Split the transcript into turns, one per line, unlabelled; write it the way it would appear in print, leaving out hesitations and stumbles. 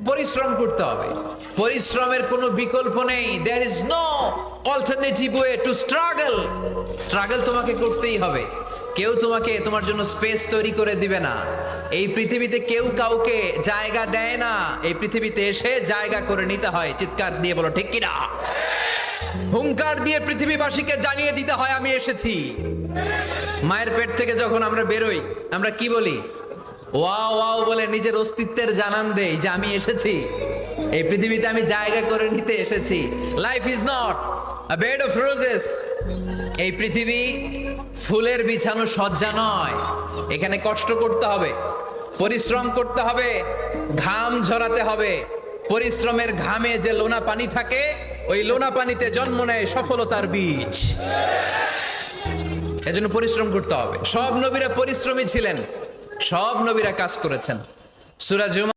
পরিশ্রম করতে হবে, পরিশ্রমের কোনো বিকল্প নেই। There is no alternative way to struggle. Struggle তোমাকে করতেই হবে। কেউ তোমাকে তোমার জন্য স্পেস তৈরি করে দিবে না। এই পৃথিবীতে কেউ কাউকে জায়গা দেয় না, এই পৃথিবীতে এসে জায়গা করে নিতে হয়। চিৎকার দিয়ে বলো ঠিক কিনা। হুঙ্কার দিয়ে পৃথিবীবাসীকে জানিয়ে দিতে হয় আমি এসেছি। মায়ের পেট থেকে যখন আমরা বেরোই, আমরা কি বলি? ওয়াও ওয়াও বলে নিজের অস্তিত্বের জানান দেই যে আমি এসেছি, এই পৃথিবীতে আমি জায়গা করে নিতে এসেছি। Life is not a bed of roses. এই পৃথিবী ফুলের বিছানো সজ্জা নয়। এখানে কষ্ট করতে হবে, পরিশ্রম করতে হবে, ঘাম ঝরাতে হবে। পরিশ্রমের ঘামে যে লোনা পানি থাকে, ওই লোনা পানিতে জন্ম নেয় সফলতার বীজ। এজন্য পরিশ্রম করতে হবে। সব নবীরা পরিশ্রমী ছিলেন, সব নবীরা কাজ করেছেন। সূরা জুমার